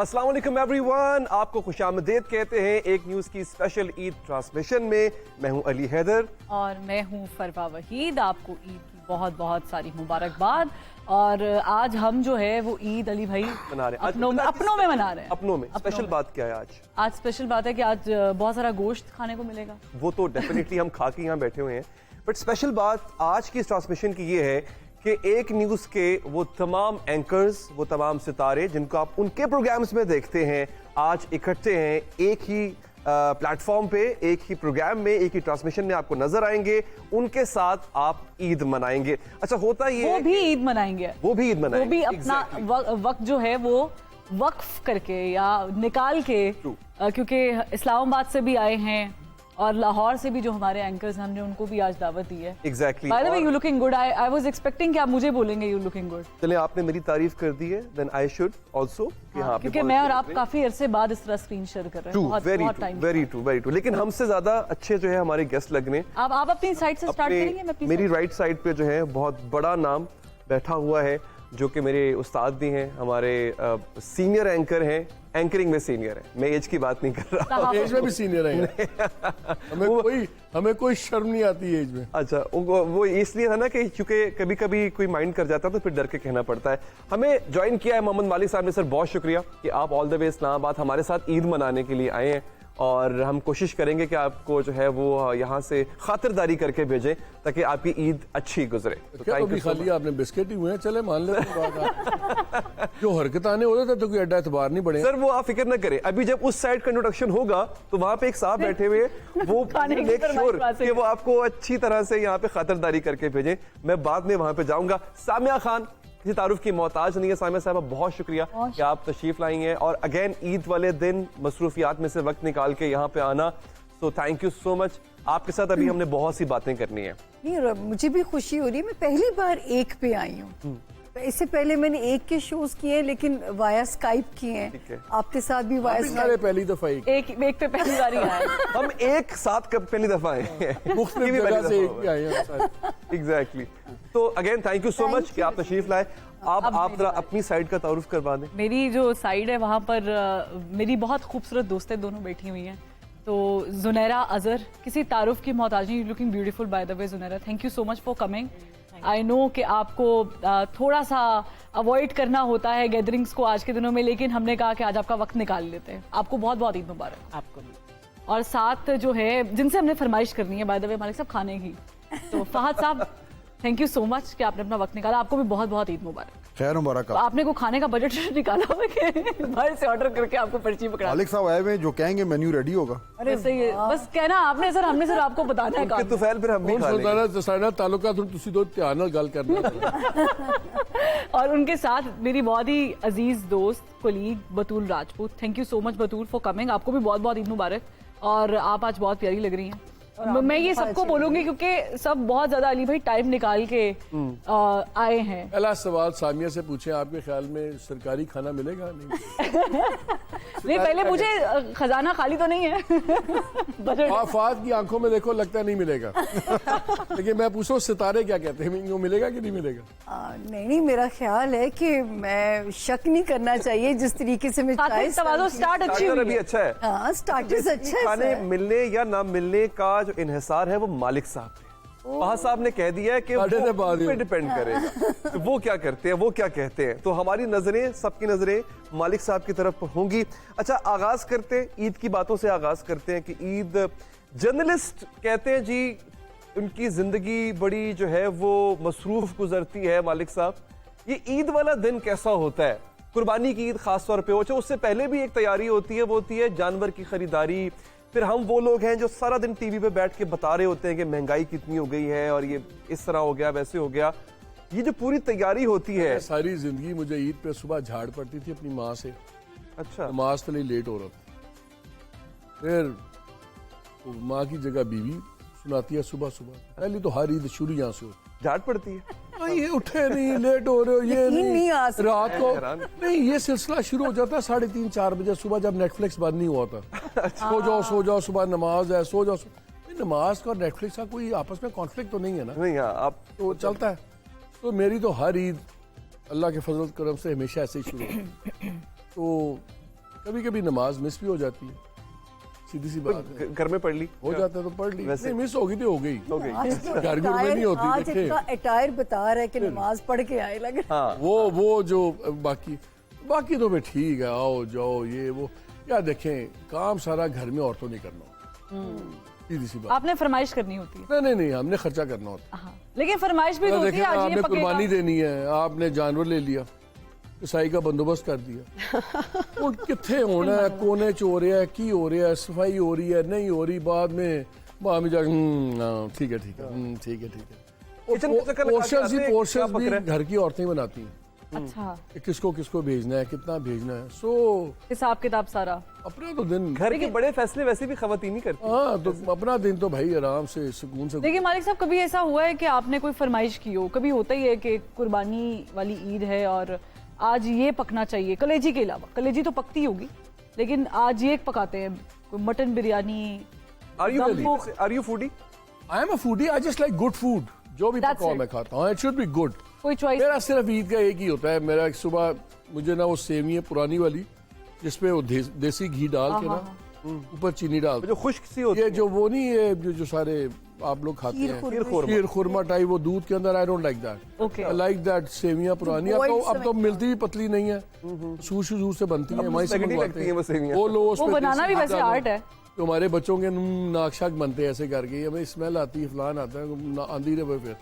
अस्सलाम वालेकुम एवरीवन, आपको खुशामदीद कहते हैं एक न्यूज़ की स्पेशल ईद ट्रांसमिशन में। मैं हूं अली हैदर और मैं हूं फरवा वहीद। आपको ईद की बहुत बहुत सारी मुबारकबाद। और आज हम जो है वो ईद अली भाई मना रहे हैं। अपनों में मना रहे हैं। अपनों में स्पेशल बात क्या है आज स्पेशल बात है कि आज बहुत सारा गोश्त खाने को मिलेगा। वो तो डेफिनेटली हम खा के यहाँ बैठे हुए हैं, बट स्पेशल बात आज की इस ट्रांसमिशन की ये है कि एक न्यूज़ के वो तमाम एंकर्स, वो तमाम सितारे जिनको आप उनके प्रोग्राम्स में देखते हैं, आज इकट्ठे हैं एक ही प्लेटफॉर्म पे, एक ही प्रोग्राम में, एक ही ट्रांसमिशन में आपको नजर आएंगे। उनके साथ आप ईद मनाएंगे। अच्छा, होता ये वो भी ईद मनाएंगे, वो भी ईद मनाएंगे, वो भी अपना वक्त जो है वो वक्फ करके या निकाल के, क्योंकि इस्लामाबाद से भी आए हैं और लाहौर से भी जो हमारे एंकर्स हैं, हमने उनको भी आज दावत दी है। Exactly. Bye the way you looking good. I was expecting कि आप मुझे बोलेंगे यू लुकिंग गुड। चलिए, आपने मेरी तारीफ कर दी है, देन आई शुड आल्सो कि हाँ, क्योंकि मैं और आप काफी अरसे बाद इस तरह स्क्रीन शेयर कर रहे हैं। बहुत टाइम। Very true. लेकिन हमसे ज्यादा अच्छे जो है हमारे गेस्ट लग रहे हैं। आप अपनी साइड से स्टार्ट करेंगे। मैं मेरी राइट साइड पे जो है बहुत बड़ा नाम बैठा हुआ है, जो कि मेरे उस्ताद भी हैं, हमारे सीनियर एंकर हैं। एंकरिंग में सीनियर है, मैं एज की बात नहीं कर रहा। एज में भी सीनियर है। हमें कोई शर्म नहीं आती एज में। अच्छा, वो इसलिए था ना कि क्योंकि कभी कभी कोई माइंड कर जाता है तो फिर डर के कहना पड़ता है। हमें ज्वाइन किया है मोहम्मद मालिक साहब ने। सर, बहुत शुक्रिया कि आप ऑल द वे इस्लामाबाद हमारे साथ ईद मनाने के लिए आए हैं, और हम कोशिश करेंगे कि आपको जो है वो यहाँ से खातिरदारी करके भेजें ताकि आपकी ईद अच्छी गुजरे। तो भी खाली आपने बिस्किट ही हुए हैं, चले मान लेते जो हरकत आने होते थे तो कोई अड्डा एतबार नहीं बढ़े। सर, वो आप फिक्र न करें, अभी जब उस साइड का इंट्रोडक्शन होगा तो वहाँ पे एक साहब बैठे हुए, वो मेक श्योर कि वो आपको अच्छी तरह से यहाँ पे खातिरदारी करके भेजें। मैं बाद में वहाँ पे जाऊंगा। सामिया खान किसी तारुफ की मोहताज नहीं है। सामिया साहब, बहुत शुक्रिया कि आप तशरीफ लाई हैं, और अगेन ईद वाले दिन मसरूफियात में से वक्त निकाल के यहाँ पे आना, so thank you so much. आपके साथ अभी हमने बहुत सी बातें करनी है। नहीं, मुझे भी खुशी हो रही है। मैं पहली बार एक पे आई हूँ। इससे पहले मैंने एक के शोज किए हैं, लेकिन वाया स्काइप किए हैं। आपके साथ भी वाया स्काइप। पहली दफा एक पे पहली बार ही आए। हम एक साथ कब पहली दफा आए हैं। एग्जैक्टली। तो again thank you so much कि आप तशरीफ लाए। आप जरा अपनी साइड का तारुफ करवा दें। मेरी जो साइड है वहाँ पर मेरी बहुत खूबसूरत दोस्तें दोनों बैठी हुई हैं। तो जुनैरा अजहर, किसी तारुफ की मोहताज नहीं, looking beautiful by the way. Junaira, thank you so much for coming. I know कि आपको थोड़ा सा अवॉइड करना होता है गैदरिंग्स को आज के दिनों में, लेकिन हमने कहा कि आज आपका वक्त निकाल लेते हैं। आपको बहुत बहुत ईद मुबारक। आपको भी। और साथ जो है जिनसे हमने फरमाइश करनी है बाय द वे मालिक साहब, खाने की, तो फहद साहब थैंक यू सो मच कि आपने अपना वक्त निकाला। आपको भी बहुत बहुत ईद मुबारक। खैर मुबारक। तो आपने को खाने का बजट निकाला हुआ कि बाहर से ऑर्डर करके आपको पर्ची पकड़ा? मालिक साहब आए हुए, जो कहेंगे मेन्यू रेडी होगा। अरे सही, बस कहना आपने सर, हमने सर आपको बताना है काम। तो फिर हम भी खा लेंगे। सारा ताल्लुका तुसी दो ध्यान नाल गल करना। और उनके साथ मेरी बहुत ही अजीज दोस्त colleague Batool Rajput. Thank you so much Batool for coming. आपको भी बहुत बहुत ईद मुबारक, और आप आज बहुत प्यारी लग रही हैं। मैं ये सबको बोलूंगी क्योंकि सब बहुत ज्यादा अली भाई टाइम निकाल के आए हैं। पहला सवाल सामिया से पूछे, आपके ख्याल में सरकारी खाना मिलेगा? नहीं, पहले मुझे खजाना खाली तो नहीं है। फात की आंखों में देखो, लगता नहीं मिलेगा। लेकिन मैं पूछूं सितारे क्या कहते हैं, इनको मिलेगा कि नहीं मिलेगा? नहीं, मेरा ख्याल है कि मैं शक नहीं करना चाहिए जिस तरीके से मैं स्टार्ट अच्छी हुई है। अच्छा है, हाँ, स्टार्टर्स अच्छा है। खाने मिलने या ना मिलने का जो इन्हिसार है वो मालिक साहब पे। फहद साहब ने कह दिया है कि वो पे डिपेंड करेगा तो वो क्या करते हैं, वो क्या कहते हैं। तो हमारी नजरें, सबकी नजरें मालिक साहब की तरफ होंगी। अच्छा, आगाज करते हैं ईद की बातों से। आगाज करते हैं कि ईद, जर्नलिस्ट कहते हैं जी उनकी जिंदगी बड़ी जो है वो मसरूफ गुजरती है। मालिक साहब, ये ईद वाला दिन कैसा होता है? कुर्बानी की ईद खास तौर पे हो, उससे पहले भी एक तैयारी होती है, वो होती है जानवर की खरीदारी। फिर हम वो लोग हैं जो सारा दिन टीवी पे बैठ के बता रहे होते हैं कि महंगाई कितनी हो गई है, और ये इस तरह हो गया, वैसे हो गया। ये जो पूरी तैयारी होती है। सारी जिंदगी मुझे ईद पे सुबह झाड़ पड़ती थी अपनी माँ से। अच्छा, नमाज के लिए लेट हो रहा था, फिर माँ की जगह बीवी सुनाती है सुबह सुबह। पहले तो हर ईद शुरू यहाँ से होती, झाड़ पड़ती है। ये उठे नहीं, लेट हो रहे हो, ये नहीं रात को नहीं, ये सिलसिला शुरू हो जाता है 3:30-4 बजे सुबह, जब नेटफ्लिक्स बंद नहीं हुआ था। सो जाओ, सुबह नमाज है, सो जाओ। नमाज का और नेटफ्लिक्स का कोई आपस में कॉन्फ्लिक्ट तो नहीं है ना? नहीं, आप तो चलता है। तो मेरी तो हर ईद अल्लाह के फजल करम से हमेशा ऐसे ही शुरू होती। तो कभी कभी नमाज मिस भी हो जाती है, सीधी सी बात है। घर में पढ़ ली हो जाता है तो पढ़ ली, वैसे- नहीं मिस होगी तो हो गई। घर घर में नहीं होती। आज देखे इनका अटायर बता रहा है कि नमाज पढ़ के आए लग रहा है। हाँ वो जो बाकी तो फिर ठीक है, आओ जाओ ये वो, या देखें काम सारा घर में औरतों नहीं करना, सीधी सी बात। आपने फरमाइश करनी होती है। नहीं हमने खर्चा करना होता हाँ, लेकिन फरमाइश भी तो होती देखें है, आज ये आपने कुर्बानी पकेगा। देनी है, आपने जानवर ले लिया, ईसाई का बंदोबस्त कर दिया, वो कितने होना है, कोने च हो रहा है, की हो रहा है, सफाई हो रही है नहीं हो रही, बाद में बाद में जाकर ठीक है ठीक है किचन के चक्कर लगा के पोर्शन आते हैं, पोर्शन क्या पक भी रहा है? घर की औरतें बनाती हैं अच्छा, कि किसको भेजना है, कितना भेजना है। सो हिसाब किताब सारा। अपना तो दिन, घर के बड़े फैसले वैसे भी खवातीन ही करती हाँ तो अपना दिन तो भाई आराम से सुकून से। देखिए मालिक साहब, कभी ऐसा हुआ है कि आपने कोई फरमाइश की हो? कभी होता ही है कि कुर्बानी वाली ईद है और आज ये पकना चाहिए, कलेजी के अलावा, कलेजी तो पकती होगी लेकिन आज ये पकाते हैं, कोई mutton biryani. Are you foodie? I am a foodie, I just like good food, जो भी That's पकाओ it. मैं खाता हूँ, इट शुड बी गुड। कोई चॉइस? मेरा सिर्फ ईद का एक ही होता है, मेरा सुबह मुझे ना वो सेवियां पुरानी वाली जिसपे वो देसी घी डाल के ना ऊपर चीनी डाल, जो खुश्क सी होती ये है। जो वो नहीं है जो सारे आप लोग खाते हैं खीर खुरमा टाइप, वो दूध के अंदर, I don't like that. Okay. I like that सेवियां पुरानी, अब तो मिलती भी पतली नहीं है, सूर से बनती है, वहीं से पैकेट ही मंगवाते लगती है वो सेवियां। वो लो, वो बनाना भी वैसे आर्ट है। तो हमारे बच्चों के नाक शाक बनते हैं ऐसे करके, हमें स्मेल आती है, फलान आता है, आंधी रहे फिर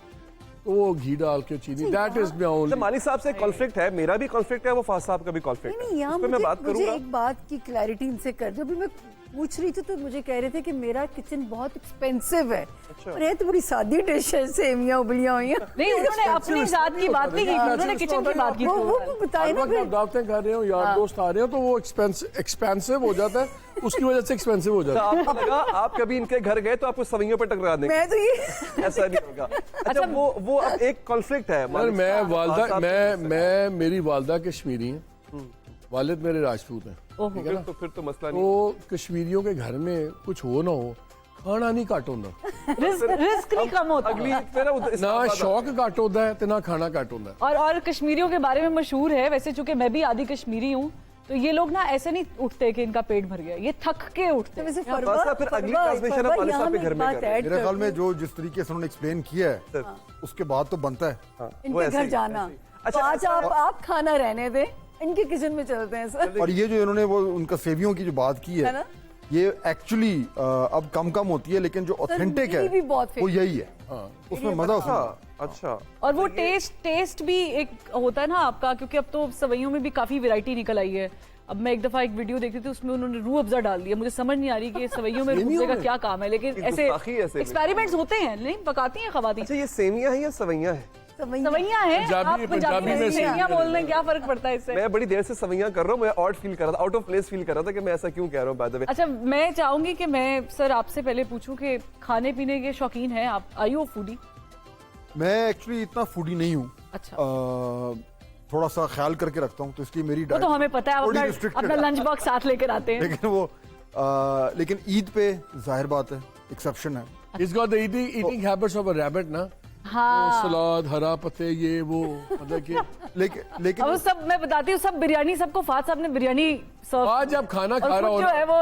तो वो घी डाल के चीनी, दैट इज माय ओनली। मालिक साहब से कॉन्फ्लिक्ट है, मेरा भी कॉन्फ्लिक्ट है, वो फाज साहब का भी कॉन्फ्लिक्ट है, यहाँ उस पे मैं बात मुझे करूंगा। एक बात की क्लैरिटी इनसे कर दो। अभी मैं पूछ रही थी तो मुझे कह रहे थे कि मेरा किचन बहुत एक्सपेंसिव है, और ये तो बड़ी सादी डिश है, सेवियां उबलियां हुई हैं। नहीं, उन्होंने अपनी जात की बात नहीं की, उन्होंने किचन की बात की। वो बताए ना फिर। दावतें कर रहे हो, यार दोस्त आ रहे हो, तो वो एक्सपेंसिव हो जाता है, उसकी वजह से एक्सपेंसिव हो तो जाता है। आपको लगा आप कभी इनके घर गए तो आपको सवैयों पे टकरा देंगे, मैं तो ये ऐसा नहीं होगा। अच्छा वो अब एक कॉन्फ्लिक्ट है। यार मैं मेरी वालदा कश्मीरी हैं, वालिद मेरे राजपूत हैं, ठीक है ना? तो फिर तो मसला नहीं। तो कश्मीरियों के घर में कुछ हो ना हो, खाना नहीं घट होंदा, रिस्क नहीं कम होता। अगली फिर ना शौक घट होता है, तो ना खाना घट होता है। और कश्मीरियों के बारे में मशहूर है वैसे, चूंकि मैं भी आधी कश्मीरी हूँ, तो ये लोग ना ऐसे नहीं उठते कि इनका पेट भर गया, ये थक के उठते हैं। वैसे बस आप फिर अगली ट्रांसमिशन आप मालिक साहब के घर में कर रहे हैं। मेरे ख्याल में जो जिस तरीके से उन्होंने एक्सप्लेन किया है उसके बाद तो बनता है। हाँ, वो इनके ऐसे घर ही, जाना। ऐसे ही। तो अच्छा, आज ऐसा है। आप खाना रहने दें, इनके किचन में चलते हैं सर। और ये जो इन्होंने वो उनका सेवियों की जो बात की है है, ना? ये एक्चुअली अब कम होती है, लेकिन जो ऑथेंटिक मेरी भी बहुत है वो favorite यही है। उसमें मजा उसमें अच्छा अच्छा। और वो टेस्ट भी एक होता है ना आपका, क्योंकि अब तो सवैयों में भी काफी वैरायटी निकल आई है। अब मैं एक दफा एक वीडियो देखती थी, उसमें उन्होंने रूह अफ़ज़ा डाल दिया, मुझे समझ नहीं आ रही कि सवैयों में रूह अफ़ज़ा का क्या काम है, लेकिन ऐसे गुस्ताखी है ऐसे भी। एक्सपेरिमेंट्स होते हैं, नहीं पकाती हैं खवातीन। अच्छा, ये सेवियां हैं या सवैयां हैं? सवैयां हैं, आप पंजाबी में सेवियां बोल रहे हैं, क्या फर्क पड़ता है इससे? मैं बड़ी देर से सवैयां कर रहा हूँ, मैं ऑड फील कर रहा था, आउट ऑफ प्लेस फील कर रहा था कि मैं ऐसा क्यों कह रहा हूँ बाय द वे। अच्छा, मैं चाहूंगी कि मैं सर आपसे पहले पूछूं कि खाने पीने के शौकीन हैं आप? Are you foodie? मैं एक्चुअली इतना फूडी नहीं हूँ, अच्छा, थोड़ा सा ख्याल करके रखता हूँ, तो इसलिए मेरी वो तो हमें पता है, थोड़ी आप restricted अपना है। लंच बॉक्स साथ लेकर आते हैं। लेकिन वो लेकिन ईद पे जाहिर बात है एक्सेप्शन है। He's got the eating habits of a rabbit ना, हाँ, सलाद, हरा पत्ते, ये वो, मतलब कि लेकिन अब सब मैं बताती हूँ, सब बिरयानी, सबको फात साहब ने बिरयानी सर्व, आज जब खाना खा और रहा हो खुद जो है वो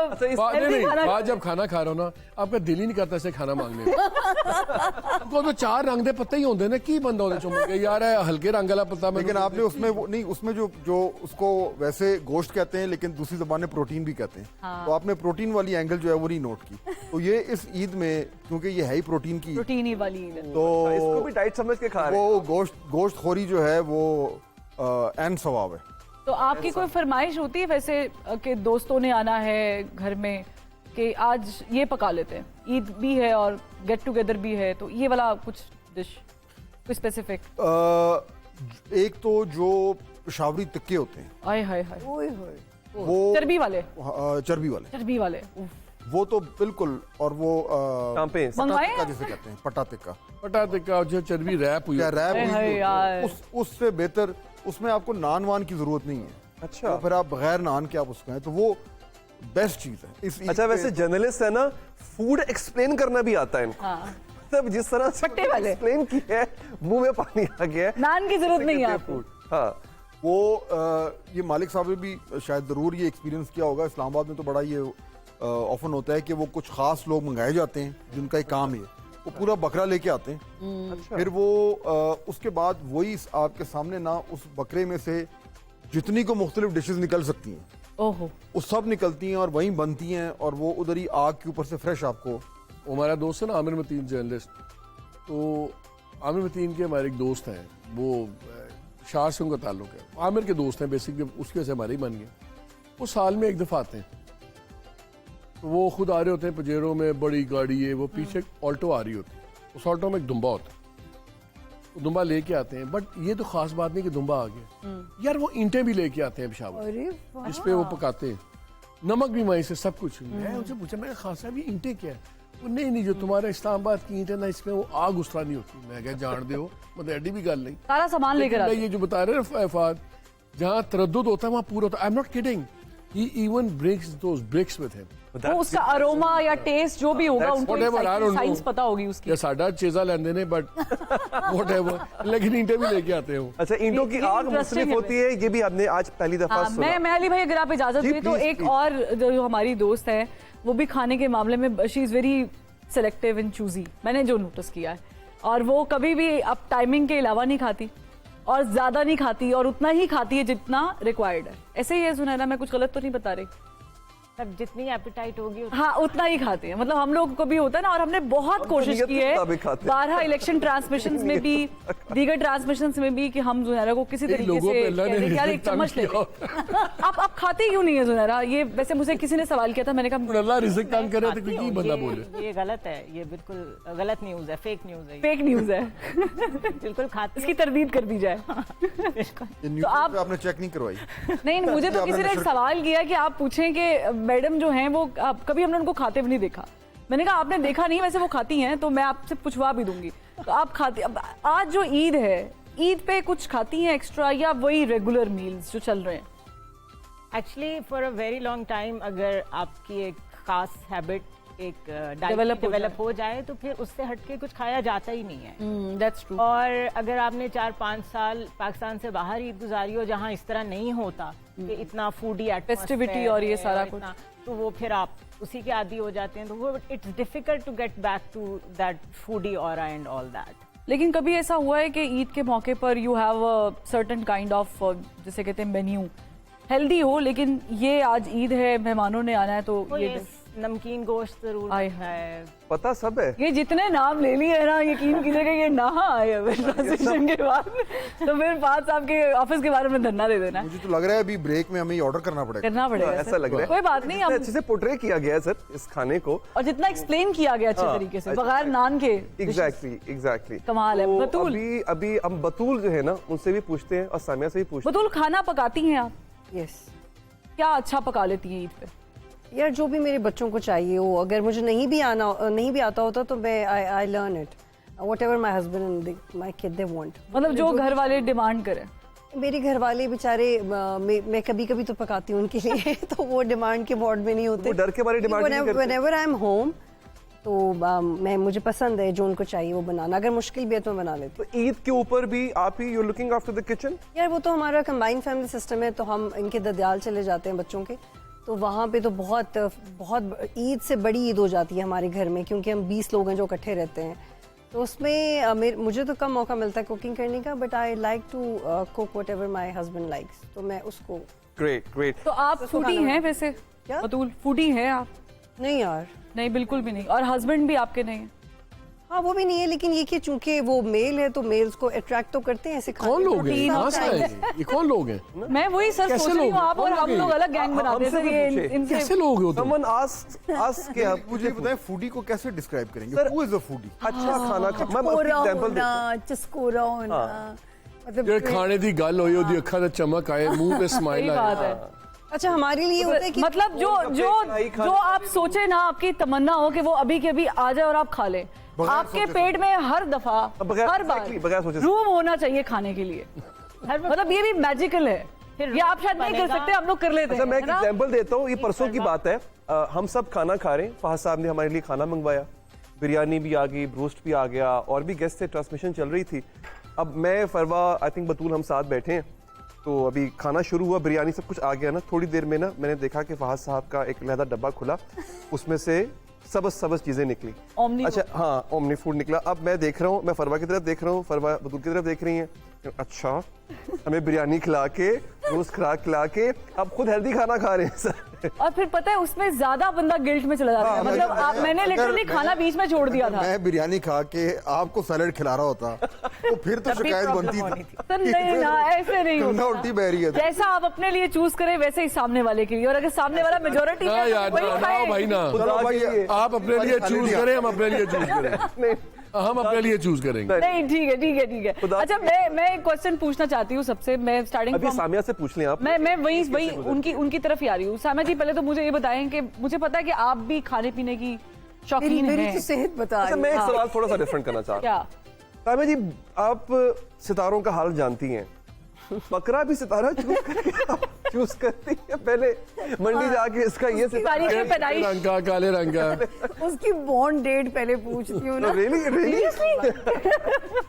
नहीं, आज जब खाना खा रहा हो ना, आपका दिल ही नहीं करता ऐसे खाना मांगने को। तो चार रंग दे पत्ते ही होंगे ना, की बंदा होने चुम के यार हल्के रंग वाला पत्ता। लेकिन आपने उसमें वो नहीं, उसमें जो उसको वैसे गोश्त कहते हैं, लेकिन दूसरी जबान में प्रोटीन भी कहते हैं। तो आपने प्रोटीन वाली एंगल जो है वो नहीं नोट की। तो ये इस ईद में, क्योंकि ये है ही प्रोटीन की, प्रोटीन ही वाली है। तो इसको भी डाइट समझ के खा रहे हैं। वो गोश्त खोरी जो है वो एन सवाब है। तो आपकी कोई फरमाइश होती है वैसे कि दोस्तों ने आना है घर में, कि आज ये पका लेते हैं, ईद भी है और गेट टुगेदर भी है, तो ये वाला कुछ डिश कोई स्पेसिफिक? एक तो जो पेशावरी टिक्के होते हैं, आय हाय हाय, ओए होए। वो चर्बी वाले, चर्बी वाले उफ। वो तो बिल्कुल। और वो टांपे पटा मंगवाए टिक्का जिसे कहते हैं, पटा टिक्का, पटा टिक्का जो चर्बी रैप हुई क्या रैप हाय हुई हाय होती यार। है, उससे बेहतर उसमें आपको नान वान की जरूरत नहीं है। अच्छा। तो फिर आप बगैर नान के आप उसको हैं, तो वो बेस्ट चीज है इस ईद अच्छा, पे। वैसे जर्नलिस्ट है ना, फूड एक्सप्लेन करना भी आता है इनको। हाँ, तब जिस तरह से पट्टे वाले। एक्सप्लेन किया है, मुंह में पानी आ गया है। नान की जरूरत नहीं है आपको। हाँ, ये मालिक साहब ने भी शायद ज़रूर ये एक्सपीरियंस किया होगा। इस्लामाबाद में तो बड़ा ये ऑफन होता है कि वो कुछ ख़ास लोग मंगाए जाते हैं जिनका एक काम है, वो पूरा बकरा लेके आते हैं। अच्छा। फिर वो उसके बाद वही आपके सामने ना उस बकरे में से जितनी को मुख्तलिफ डिशेस निकल सकती हैं, ओहो, वो सब निकलती हैं और वहीं बनती हैं और वो उधर ही आग के ऊपर से फ्रेश आपको। हमारा दोस्त है ना आमिर मतीन जर्नलिस्ट, तो आमिर मतीन के हमारे एक दोस्त हैं, वो शाह से उनका ताल्लुक है, आमिर के दोस्त हैं बेसिकली, उसकी वजह से हमारे ही बन गए। वो साल में एक दफ़ा आते हैं, तो वो खुद आ रहे होते हैं पजेरों में, बड़ी गाड़ी है, वो पीछे ऑल्टो आ रही होती है, उस ऑल्टो में एक दुम्बा होता है, वो दुम्बा लेके आते हैं। बट ये तो खास बात नहीं कि दुम्बा आ गया यार, वो ईंटें भी लेके आते हैं पेशावर, जिस पे वो पकाते हैं, नमक भी वहीं से, सब कुछ। मैं उनसे पूछा, मैं खास साहब ये ईंटें क्या है? वो नहीं जो तुम्हारे इस्लामाबाद की ईंटें ना, इसमें वो आग उसरा नहीं होती। मैं क्या जान दे, मतलब एडी भी गल नहीं, सारा सामान लेकर आते ये जो बता रहे हैं फहद, जहाँ तरद्दुद होता है वहाँ पूरा होता है। I am not kidding, he even breaks those breaks with him. वो उसका अरोमा या टेस्ट जो भी होगा उनको साइंस पता होगी उसकी। या साडा चीज़ा लेंदे ने, बट व्हाटएवर, लेकिन ईंटें भी लेके आते हैं। अच्छा, ईंटों की आग मुख्तलिफ होती है, ये भी हमने आज पहली दफा सुना। मैं अली भाई अगर आप इजाजत दें तो एक और जो हमारी दोस्त है वो भी खाने के मामले में she is very selective and choosy, मैंने जो नोटिस किया है, और वो कभी भी अब टाइमिंग के अलावा नहीं खाती और ज्यादा नहीं खाती और उतना ही खाती है जितना रिक्वायर्ड है। ऐसे ही है सुनैना, मैं कुछ गलत तो नहीं बता रही? तब जितनी एपेटाइट होगी हाँ उतना ही खाते हैं, मतलब हम लोग को भी होता है ना, और हमने बहुत कोशिश की है 12 इलेक्शन ट्रांसमिशंस में भी, दीगर ट्रांसमिशंस में भी, कि हम जुनैरा को किसी तरीके से यार एक चम्मच ले आप खाते क्यों नहीं है जुनैरा? ये वैसे मुझे किसी ने सवाल किया था, मैंने कहा अल्लाह रिज़्क तंग करे तो कोई बंदा बोले ये गलत है, ये बिल्कुल गलत न्यूज है, फेक न्यूज है, फेक न्यूज है। बिल्कुल खाते, इसकी तरदीद कर दी जाए। तो आपने चेक नहीं करवाई? नहीं, मुझे तो किसी ने सवाल किया कि आप पूछें कि मैडम जो हैं वो कभी हमने उनको खाते भी नहीं देखा। मैंने कहा आपने देखा नहीं, वैसे वो खाती हैं तो मैं आपसे पूछवा भी दूंगी। तो आप खाती, आज जो ईद है, ईद पे कुछ खाती हैं एक्स्ट्रा या वही रेगुलर मील्स जो चल रहे हैं? Actually for a very long time अगर आपकी एक खास हैबिट, एक डेवलप हो जाए तो फिर उससे हटके कुछ खाया जाता ही नहीं है। That's true. और अगर आपने 4-5 साल पाकिस्तान से बाहर ईद गुजारी हो जहाँ इस तरह नहीं होता कि इतना फूडी फेस्टिविटी और ये सारा कुछ, तो वो फिर आप उसी के आदी हो जाते हैं, तो वो it's difficult to get back to that foodie aura and all that. लेकिन कभी ऐसा हुआ है कि ईद के मौके पर you have a certain kind of, जैसे कहते हैं मेन्यू, हेल्दी हो लेकिन ये आज ईद है, मेहमानों ने आना है तो ये नमकीन गोश्त जरूर है, पता सब है। ये जितने नाम ले लिए है ना, यकीन कीजिएगा ये नहा आए ट्रांजिशन के बाद, तो फिर बात आपके ऑफिस के बारे में धरना दे देना। मुझे तो लग रहा है अभी ब्रेक में हमें ये ऑर्डर करना पड़ेगा। ऐसा लग रहा है। कोई बात नहीं, अच्छे से पोर्ट्रे किया गया है सर इस खाने को, और जितना एक्सप्लेन किया गया अच्छे तरीके से, बगैर नान के। एग्जैक्टली कमाल है। बतूल, अभी हम बतूल जो है ना उनसे भी पूछते हैं और सामिया से भी पूछते हैं। बतूल, खाना पकाती हैं आप? यस। क्या अच्छा पका लेती हैं ईद पे? यार जो भी मेरे बच्चों को चाहिए हो, अगर मुझे नहीं भी आता होता तो मैं I learn it, whatever my husband and my kid they want. मतलब जो घर वाले डिमांड करें। मेरे घर वाले बेचारे, मैं कभी कभी तो पकाती हूँ उनके लिए तो वो डिमांड के बोर्ड में नहीं होते, वो डर के बारे डिमांड नहीं करते। व्हेनेवर आई एम होम तो मुझे पसंद है जो उनको चाहिए वो बनाना, अगर मुश्किल भी है तो मैं बना लेती हूँ। तो ईद के ऊपर भी आप ही, you looking after the kitchen? यार वो तो हमारा कंबाइंड फैमिली सिस्टम है, तो हम इनके ददियाल चले जाते हैं बच्चों के, तो वहाँ पे तो बहुत ईद से बड़ी ईद हो जाती है हमारे घर में, क्योंकि हम 20 लोग हैं जो इकट्ठे रहते हैं, तो उसमें मुझे तो कम मौका मिलता है कुकिंग करने का, but I like to cook whatever my husband likes, तो मैं उसको। ग्रेट। तो आप फूडी हैं वैसे? क्या बतूल, फूडी हैं आप? नहीं यार, नहीं, बिल्कुल भी नहीं। और हस्बैंड भी आपके नहीं है? हाँ वो भी नहीं है, लेकिन ये कि चूंकि वो मेल है तो मेल्स को अट्रैक्ट तो करते हैं ऐसे। कौन लोग हैं? कहाँ से आए ये कौन लोग हैं? मैं वही सर सोच रही हूँ, आप और हम लोग अलग गैंग बनाते हैं सर, ये इनसे कैसे लोग हो तुम? Someone asked के आप मुझे बताएं फूडी को कैसे डिस्क्राइब करेंगे? Who is a foodie? अच्छा खाना मैं एग्जांपल देता हूं। चस्कोरा होना, मतलब ये खाने दी गल होई, ओदी अखां ते चमक आए, मुंह पे स्माइल आए। अच्छा हमारे लिए होता है कि मतलब जो आप सोचे ना, आपकी तमन्ना हो कि वो अभी के अभी आ जाए और आप खा ले, आपके पेट में हर दफा हर बार रूम होना चाहिए खाने के लिए। मतलब ये भी मैजिकल है, ये आप शायद नहीं कर सकते, हम लोग कर लेते हैं। मैं एक एग्जांपल देता हूँ, ये परसों की बात है, हम सब खाना खा रहे हैं, फहद साहब ने हमारे लिए खाना मंगवाया, बिरयानी भी आ गई, ब्रोस्ट भी आ गया, और भी गेस्ट से ट्रांसमिशन चल रही थी। अब मैं, फरवा, आई थिंक बतूल, हम साथ बैठे हैं, तो अभी खाना शुरू हुआ, बिरयानी सब कुछ आ गया ना, थोड़ी देर में ना मैंने देखा कि फहद साहब का एक लहदा डब्बा खुला, उसमें से सबस चीजें निकली। ओमनी अच्छा हाँ, ओमनी फूड निकला। अब मैं देख रहा हूँ, मैं फरवा की तरफ देख रहा हूँ, फरवा बतूल की तरफ देख रही है। अच्छा, हमें बिरयानी खिला के, रोज खुराक खिला के, अब खुद हेल्दी खाना खा रहे हैं सर। और फिर पता है उसमें ज्यादा बंदा गिल्ट में चला जाता है। मतलब आप, मैंने लिटरली खाना बीच में छोड़ दिया था। मैं बिरयानी खा के आपको सैलेड खिला रहा होता तो फिर तो शिकायत बनती थी। सर नहीं ना, ऐसे नहीं गंदा होता। उल्टी बह रही है। जैसा आप अपने लिए चूज करें वैसे ही सामने वाले के लिए, और अगर सामने वाला मेजोरिटी है तो वही खाए। भाई ना, चलो भाई, आप अपने लिए चूज करें, हम अपने लिए चूज करें, हम अपने लिए चूज करेंगे। नहीं ठीक है। अच्छा, मैं एक क्वेश्चन पूछना चाहती हूँ सबसे। मैं स्टार्टिंग अभी सामिया से पूछ लें आप। मैं वही उनकी तरफ ही आ रही हूँ। सामिया जी, पहले तो मुझे ये बताएं कि मुझे पता है कि आप भी खाने पीने की शौकीन मेरी हैं। तो सेहत बता अच्छा, रही मैं एक हाँ। सवाल थोड़ा सा डिफरेंट करना चाहता क्या? हूँ। सामिया जी, आप सितारों का हाल जानती हैं, बकरा भी सितारा चूज करती है पहले मंडी जाके, इसका ये तारीख पैदाइश, रंग का, काले रंग का। उसकी बॉर्न डेट पहले पूछती हूँ ना। रियली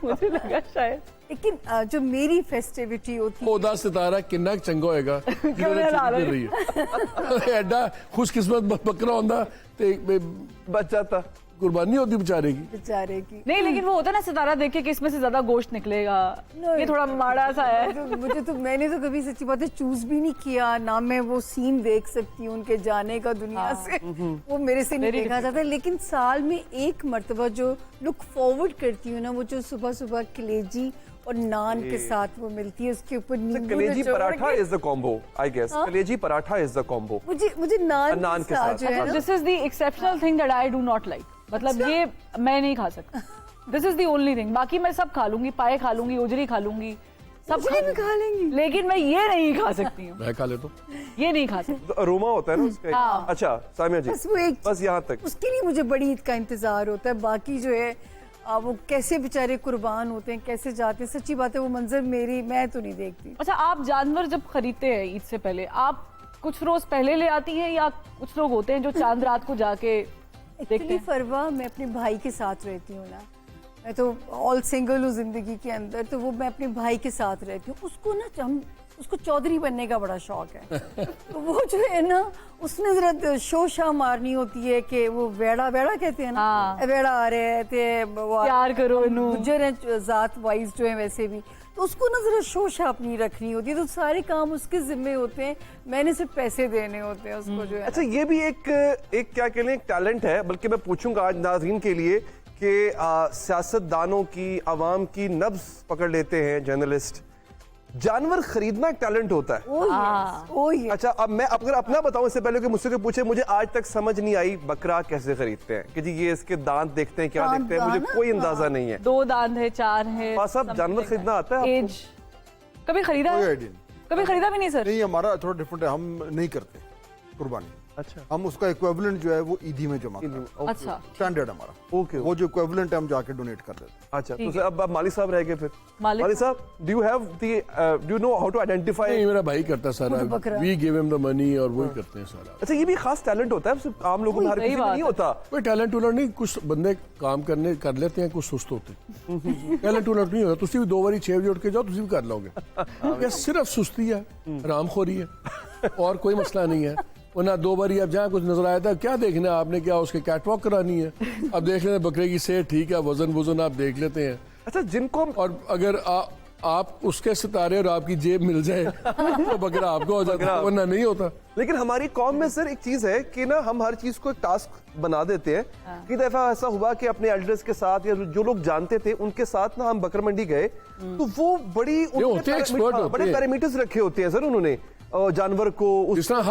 मुझे लगा शायद। लेकिन जो मेरी फेस्टिविटी होती है, ओदा सितारा किन्ना चंगा होएगा रही है। एडा खुशकिस्मत बकरा होंदा ते बच जाता, कुर्बानी होती बेचारे की। बेचारे की। नहीं, लेकिन वो होता है ना सितारा देख के कि इसमें से ज्यादा गोश्त निकलेगा, ये थोड़ा माड़ा सा है। मैंने तो कभी सच्ची बात है चूज भी नहीं किया ना। मैं वो सीन देख सकती हूँ उनके जाने का दुनिया से, वो मेरे से नहीं देखा जाता। लेकिन साल में एक मर्तबा जो लुक फॉरवर्ड करती हूँ ना, वो जो सुबह सुबह कलेजी और नान के साथ वो मिलती है, उसके ऊपर नींबू कलेजी निचोड़ पराठा के। Is the combo, I guess. कलेजी पराठा इज द कॉम्बो। मुझे नान के साथ जो है ना, this is the exceptional thing that I do not like. मतलब ये मैं नहीं खा सकती। This is the only thing. बाकी मैं सब खा लूंगी, पाए खा लूंगी, उजरी खा लूंगी, सब खा लेंगी। लेकिन मैं ये नहीं खा सकती हूँ। मैं खा लेता ये नहीं खा सकती। अरोमा होता है ना उसका। हाँ। अच्छा सामिया जी, बस वो एक बस यहाँ तक। उसके लिए मुझे बड़ी ईद का इंतजार होता है। बाकी जो है वो कैसे बेचारे कुर्बान होते हैं, कैसे जाते हैं, सच्ची बात है वो मंजर मैं तो नहीं देखती। अच्छा, आप जानवर जब खरीदते हैं ईद से पहले, आप कुछ रोज पहले ले आती हैं या कुछ लोग होते हैं जो चांद रात को जाके देखते एक्चुअली हैं? फरवा, मैं अपने भाई के साथ रहती हूँ ना, मैं तो ऑल सिंगल हूँ जिंदगी के अंदर, तो वो मैं अपने भाई के साथ रहती हूँ। उसको ना उसको चौधरी बनने का बड़ा शौक है। तो वो जो है ना, उसने जरा शोशा मारनी होती है कि वो वेड़ा कहते हैं ना, हाँ। वेड़ा आ रहे थे, प्यार करो इन्हू। गुज्जर हैं जात वाइज जो है वैसे भी, तो उसको ना जरा शोशा अपनी रखनी होती है, तो सारे काम उसके जिम्मे होते हैं, मैंने सिर्फ पैसे देने होते हैं उसको जो है। अच्छा, ये भी एक क्या कह लें, एक टैलेंट है। बल्कि मैं पूछूंगा आज नाज़रीन के लिए कि सियासतदानों की, आवाम की नब्ज पकड़ लेते हैं जर्नलिस्ट। जानवर खरीदना एक टैलेंट होता है। ओ ये अच्छा, अब मैं अगर अपना बताऊं इससे पहले कि मुझसे कोई पूछे, मुझे आज तक समझ नहीं आई बकरा कैसे खरीदते हैं, कि जी ये इसके दांत देखते हैं, क्या दांत देखते हैं, मुझे दाना? कोई अंदाजा नहीं है। 2 दांत है, 4 है। सब जानवर खरीदना आता है आपको? एज कभी खरीदा कोई है? आइडिया नहीं। कभी खरीदा भी नहीं सर? नहीं, हमारा थोड़ा डिफरेंट है, हम नहीं करते कुर्बानी। अच्छा, हम उसका इक्विवेलेंट जो है वो ईदी में जमा करते हैं। अच्छा, स्टैंडर्ड हमारा, ओके। वो जो इक्विवेलेंट है हम जाके डोनेट कर देते हैं। अच्छा, तो सर अब मालिक साहब रह गए फिर। मालिक मालिक साहब, do you know how to identify? नहीं, मेरा भाई करता सारा, बकरा। We give him the money और वही करते हैं सारा। अच्छा, ये भी खास टैलेंट होता है, सिर्फ आम लोगों में हर सही किसी में बात नहीं है। होता। कोई टैलेंट टूलेंट नहीं, कुछ बंदे काम कर लेते हैं, कुछ सुस्त होते हैं। टैलेंट टूलेंट नहीं होता, तुसी भी 2 बारी 6 बजे उठ के जाओ, तुसी भी कर लोगे। ये सिर्फ सुस्ती है, रामखोरी है, और कोई मसला नहीं है। वरना 2 बारी अब जहाँ कुछ नजर आया था, क्या देखना है आपने, क्या उसके कैटवॉक करानी है? अब देख लेते हैं बकरे की सेहत ठीक है, वजन आप देख लेते हैं। अच्छा, जिनको और अगर आप उसके सितारे और आपकी जेब मिल जाए तो बकरा आपको हो जाता है, वरना नहीं होता। लेकिन हमारी कौम में सर एक चीज है कि ना, हम हर चीज को एक टास्क बना देते हैं। कई दफा ऐसा हुआ कि अपने एल्डर्स के साथ या जो लोग जानते थे उनके साथ ना हम बकर मंडी गए, तो वो बड़ी बड़े पैरामीटर्स रखे होते हैं सर उन्होंने जानवर को। जिस तरह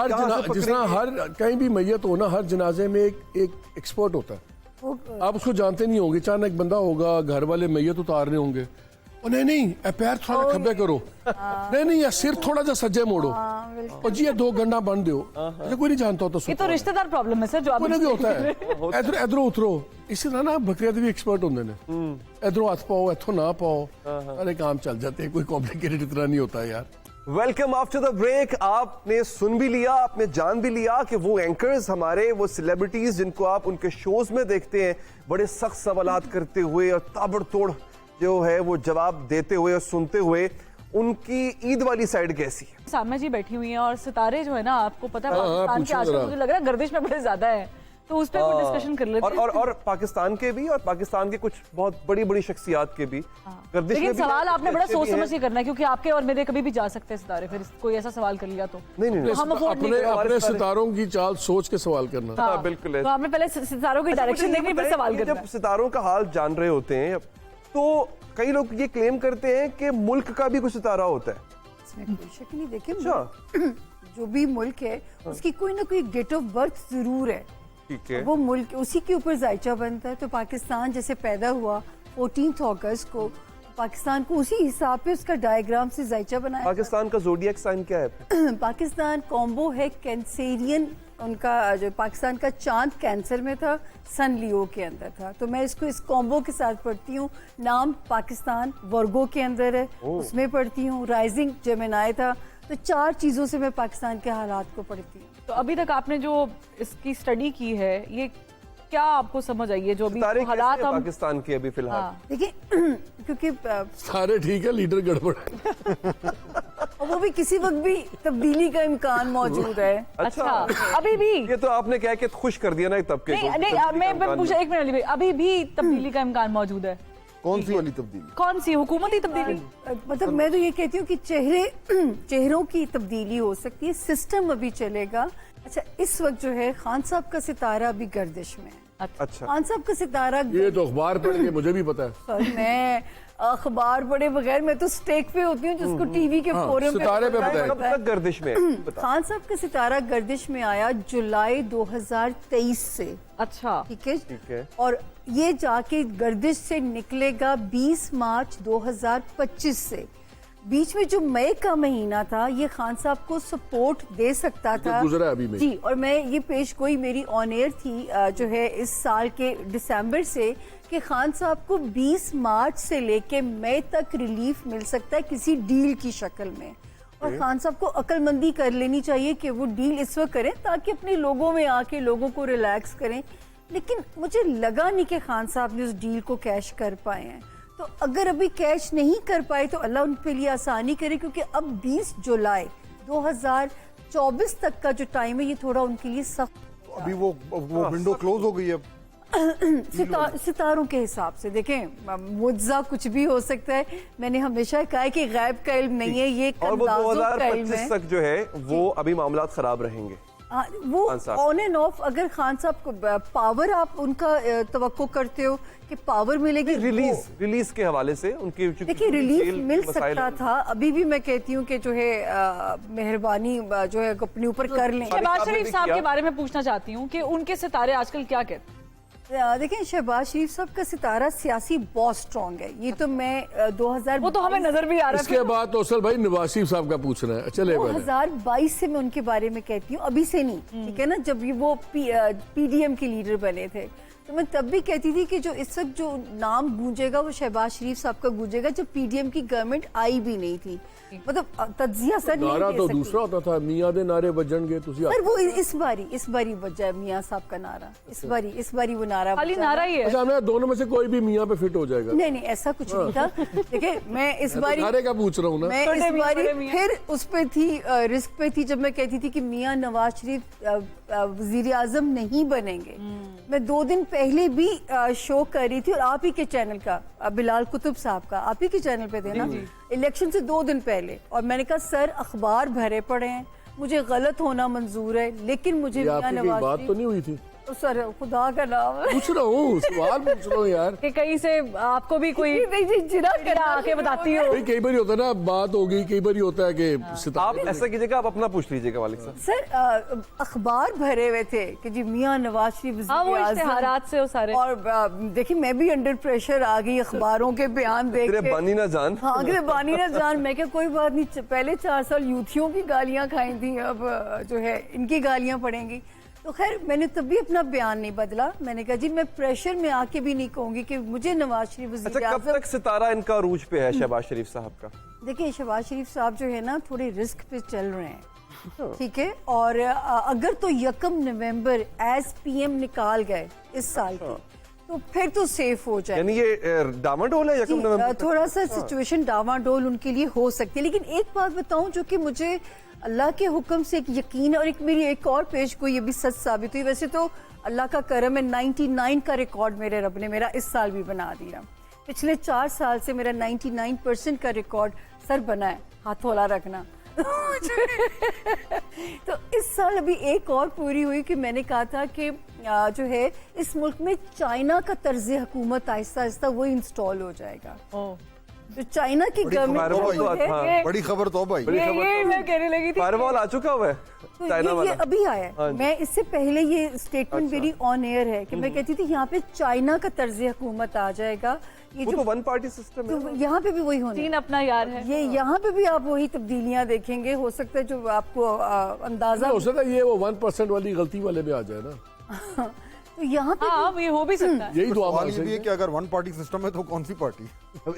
हर कहीं भी मैयत हो ना, हर जनाजे में एक एक्सपर्ट होता है। आप उसको जानते नहीं होंगे, अचानक बंदा होगा, घर वाले मैयत उतार रहे होंगे, नहीं पैर थोड़ा खब्बे करो, नहीं या सिर थोड़ा सा सज्जे मोड़ो, और जी 2 गंडा बन दो। कोई नहीं जानता होता। ये तो रिश्तेदार प्रॉब्लम है सर, जो कोई नहीं होता है। इधर उतरो, इसी तरह ना बकरिया भी एक्सपर्ट होंगे ने, इधरों हाथ पाओ, इथों ना पाओ, अरे काम चल जाते हैं, कोई कॉम्प्लिकेटेड इतना नहीं होता है यार। Welcome after the break. आपने सुन भी लिया, आपने जान भी लिया कि वो एंकर्स हमारे, वो सेलिब्रिटीज जिनको आप उनके शोज में देखते हैं, बड़े सख्त सवालात करते हुए और ताबड़तोड़ जो है वो जवाब देते हुए और सुनते हुए, उनकी ईद वाली साइड कैसी है? सामने जी बैठी हुई हैं और सितारे जो है ना, आपको पता है हाँ, पाकिस्तान के पूछो आजकल जरा। मुझे लग रहा है गर्दिश में बड़े ज्यादा है, तो उस पर कोई डिस्कशन कर लेते हैं। और पाकिस्तान के भी, और पाकिस्तान के कुछ बहुत बड़ी बड़ी शख्सियात के भी गर्दिश में लेकिन भी सवाल आपने बड़ा अच्छे सोच भी हैं। समझ के करना है, क्योंकि आपके और मेरे कभी भी जा सकते हैं सितारे, फिर कोई ऐसा सवाल कर लिया तो नहीं तो हम अफोर्ड नहीं अपने कर अपने सितारों की चाल सोच के सवाल करना। हाँ, बिल्कुल है। तो हमें पहले सितारों की डायरेक्शन देखनी, फिर सवाल करना जब सितारों का हाल जान रहे होते हैं तो कई लोग ये क्लेम करते हैं कि मुल्क का भी कुछ सितारा होता है। इसमें कोई शक नहीं। देखिए अच्छा। जो भी मुल्क है उसकी कोई ना कोई डेट ऑफ बर्थ जरूर है, ठीक है। वो मुल्क उसी के ऊपर जायचा बनता है। तो पाकिस्तान जैसे पैदा हुआ 14 अगस्त को, पाकिस्तान को उसी हिसाब पे उसका डायग्राम से जायचा बनाया। पाकिस्तान का जोडियक साइन क्या है? पाकिस्तान कॉम्बो है कैंसेरियन, उनका जो पाकिस्तान का चांद कैंसर में था, सन लियो के अंदर था, तो मैं इसको इस कॉम्बो के साथ पढ़ती हूँ। नाम पाकिस्तान वर्गो के अंदर है, उसमें पढ़ती हूँ। राइजिंग जेमिनाई था, तो 4 चीज़ों से मैं पाकिस्तान के हालात को पढ़ती हूँ। तो अभी तक आपने जो इसकी स्टडी की है, ये क्या आपको समझ आई है जो अभी सितारे हालात कैसे हैं हम पाकिस्तान के अभी फिलहाल? हाँ। देखिए क्योंकि सारे ठीक है, लीडर गड़बड़ है। और वो भी किसी वक्त भी तब्दीली का इम्कान मौजूद है। अच्छा अभी भी ये तो आपने क्या कि खुश कर दिया ना एक तबके नहीं को। नहीं, मैं पूछा 1 मिनट अली भाई, अभी भी तब्दीली का इम्कान मौजूद है? कौन सी वाली तब्दीली? कौन सी हुकूमती तब्दीली? मतलब मैं तो ये कहती हूँ कि चेहरों की तब्दीली हो सकती है, सिस्टम अभी चलेगा। अच्छा, इस वक्त जो है खान साहब का सितारा अभी गर्दिश में है। अच्छा। खान साहब का सितारा ये तो अखबार पढ़ के मुझे भी पता है। सर, मैं अखबार पढ़े बगैर मैं तो स्टेक पे होती हूँ जिसको टीवी के फोरम सितारे पे बताएं। कब तक गर्दिश में है? बता। खान साहब का सितारा गर्दिश में आया जुलाई 2023 से। अच्छा ठीक है, ठीक है। और ये जाके गर्दिश से निकलेगा 20 मार्च 2025 से। बीच में जो मई का महीना था, ये खान साहब को सपोर्ट दे सकता था। गुजरा अभी में जी, और मैं ये पेश गोई मेरी ऑन एयर थी जो है इस साल के दिसंबर से, कि खान साहब को 20 मार्च से लेके मई तक रिलीफ मिल सकता है किसी डील की शक्ल में। और खान साहब को अक्लमंदी कर लेनी चाहिए कि वो डील इस वक्त करें ताकि अपने लोगों में आके लोगों को रिलैक्स करें। लेकिन मुझे लगा नहीं कि खान साहब ने उस डील को कैश कर पाए हैं। तो अगर अभी कैश नहीं कर पाए तो अल्लाह उनके लिए आसानी करे, क्योंकि अब 20 जुलाई 2024 तक का जो टाइम है ये थोड़ा उनके लिए सख्त। अभी वो विंडो क्लोज हो गई है। सितारों के हिसाब से देखें, मुज्जा कुछ भी हो सकता है। मैंने हमेशा कहा है कि गैब का इल्म नहीं है, ये और वो अंदाज़ों का इल्म 2025 है। तक जो है वो अभी मामलात खराब रहेंगे। वो खान साहब। ऑन एंड ऑफ, अगर खान साहब को पावर आप उनका तवक्को करते हो कि पावर मिलेगी, रिलीज के हवाले से उनकी देखिए रिलीफ मिल सकता था। अभी भी मैं कहती हूँ कि जो है मेहरबानी जो है अपने ऊपर कर लें। शहबाज साहब ने शरीफ भी साहब किया। के बारे में पूछना चाहती हूँ कि उनके सितारे आजकल क्या कहते हैं? देखिए, शहबाज शरीफ साहब का सितारा सियासी बहुत स्ट्रॉन्ग है। ये तो मैं 2000 वो तो हमें नजर भी आ रहा इसके बाद तो असल भाई नवाज शरीफ साहब का पूछना है। चले पहले 2022 से मैं उनके बारे में कहती हूँ, अभी से नहीं, ठीक है ना। जब ये वो पीडीएम के लीडर बने थे तो मैं तब भी कहती थी कि जो इस वक्त जो नाम गूंजेगा वो शहबाज शरीफ साहब का गूंजेगा, जब पीडीएम की गवर्नमेंट आई भी नहीं थी। मतलब तज्जिया सर नहीं नारा दे तो सकती। दूसरा होता था, मियां दे नारे बजणगे तुसी पर वो इस बारी वजह मियां साहब का नारा, इस बारी वो नारा खाली बजा। नारा ही है। अच्छा, हमने दोनों में से कोई भी मियां पे फिट हो जाएगा। नहीं ऐसा कुछ नहीं था। देखिए, मैं इस बारी नारे का पूछ रहा हूँ ना। मैं छोटे इस मियां, बारी बड़े मियां। फिर उस पे थी, रिस्क पे थी, जब मैं कहती थी कि मियां नवाज शरीफ वजीर आजम नहीं बनेंगे। मैं 2 दिन पहले भी शो कर रही थी, और आप ही के चैनल का, बिलाल कुतुब साहब का, आप ही के चैनल पे थे ना, इलेक्शन से 2 दिन पहले। और मैंने कहा सर, अखबार भरे पड़े हैं, मुझे गलत होना मंजूर है, लेकिन मुझे ये मियां आपकी कोई नवाज बात तो शरीफ, नहीं हुई थी? तो सर खुदा का नाम है। पूछ रहा हूँ, सवाल पूछ रहा हूँ यार। कि कहीं से आपको भी कोई नहीं जी, जिना चिड़ा आके बताती हो। भाई कई बार होता है ना, बात होगी, कई बार होता है कि आप सितारे ऐसा कीजिएगा, आप अपना पूछ लीजिएगा मालिक साहब। सर, अखबार भरे हुए थे कि जी मियां नवाज शरीफ हाँ, वो वज़ीर-ए-आज़म। इश्तिहारात से वो सारे। और देखिए, मैं भी अंडर प्रेशर आ गई अखबारों के बयान देख तेरे के। बानी ना जान। हाँ, अगर बानी ना जान, मैं क्या कोई बात नहीं, पहले 4 साल यूथियों की गालियां खाई थी, अब जो है इनकी गालियां पड़ेंगी। तो खैर, मैंने तब भी अपना बयान नहीं बदला। मैंने कहा जी, मैं प्रेशर में आके भी नहीं कहूंगी कि मुझे नवाज शरीफ अच्छा, कब वज़ीर-ए-आज़म। तक सितारा इनका अरूज पे है शहबाज शरीफ साहब का? देखिए, शहबाज शरीफ साहब जो है ना, थोड़े रिस्क पे चल रहे हैं, ठीक है। और अगर तो 1 नवंबर एज पीएम निकाल गए इस साल के, तो फिर तो सेफ हो जाए। यानी ये डामाडोल है यकम नवंबर तक? थोड़ा सा सिचुएशन डामाडोल उनके लिए हो सकती है, लेकिन एक बात बताऊं जो कि मुझे अल्लाह के हुक्म से एक यकीन है, और एक मेरी एक और पेश को ये भी सच साबित हुई। वैसे तो अल्लाह का करम है, 99 का रिकॉर्ड मेरे रब ने मेरा इस साल भी बना दिया। पिछले 4 साल से मेरा 99% का रिकॉर्ड सर बना है, हाथ हौला रखना। तो इस साल अभी एक और पूरी हुई कि मैंने कहा था कि जो है इस मुल्क में चाइना का तर्ज हुकूमत आहिस्ता आहिस्ता वो इंस्टॉल हो जाएगा। तो चाइना की गवर्नमेंट, बड़ी खबर तो भाई, ये मैं कहने लगी थी, फायरवॉल आ चुका हुआ है तो चाइना ये वाला। अभी आया है। मैं इससे पहले ये स्टेटमेंट मेरी ऑन एयर है कि मैं कहती थी यहाँ पे चाइना का तर्ज हुकूमत आ जाएगा। ये वो जो तो वन पार्टी सिस्टम है। तो यहाँ पे भी वही होना चीन अपना यार है। ये यहाँ पे भी आप वही तब्दीलियां देखेंगे। हो सकता है जो आपको अंदाजा हो सकता है ये वो 1% वाली गलती वाले में आ जाए ना। तो यहाँ पे हाँ ये हो भी सकता है। यही तो सवाल ये भी है कि अगर वन पार्टी सिस्टम है तो कौन सी पार्टी?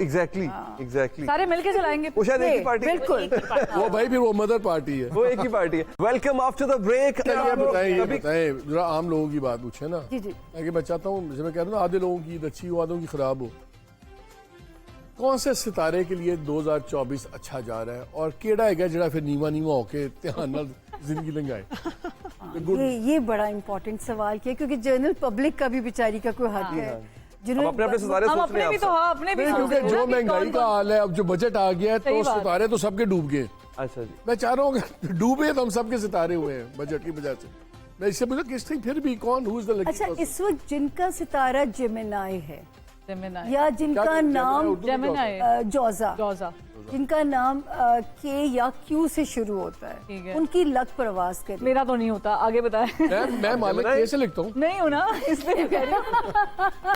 एग्जैक्टली सारे मिलके चलाएंगे। वो शायद एक ही पार्टी है। बिल्कुल वो भाई फिर वो मदर पार्टी है। वो एक ही पार्टी है। Welcome after the break. ये बताएं जरा आम लोगों की बात पूछे ना, जी जी। ताकि मैं चाहता हूँ, जैसे मैं कहता हूँ ना, आधे लोगों की ईद अच्छी हो आधों की खराब हो। कौन से सितारे के लिए 2024 अच्छा जा रहा है और केड़ा है जरा फिर नीवा नीवा होके ध्यान नाल जिंदगी लंघाए? ये बड़ा इम्पोर्टेंट सवाल किया, क्योंकि जनरल पब्लिक का भी बेचारी का कोई हक है। अपने अपने सितारे हम सोच रहे अपने हैं भी आप तो सब। हाँ अपने भी सोच क्योंकि रहे हैं जो ना कि महंगाई कौन- का हाल है, अब जो बजट आ गया है, सही तो बात। सितारे तो सबके डूब गए। अच्छा जी। मैं चाह रहा हूँ कि डूबे तो हम सबके सितारे हुए हैं बजट की वजह से। मैं इससे पूछा किस थी फिर भी कौन हु इज द लकी अच्छा, पर्सन? इस वक्त जिनका सितारा जेमिनाई है जेमिनाई। या जिनका नाम जेमिनाई। जौजा, जौजा। जिनका नाम के या क्यू से शुरू होता ठीक है, है। उनकी लक प्रवास करें। मेरा तो नहीं होता, आगे बताएं। मैं मालिक कैसे लिखता हूँ? नहीं हो ना, इसलिए कह रही हूँ।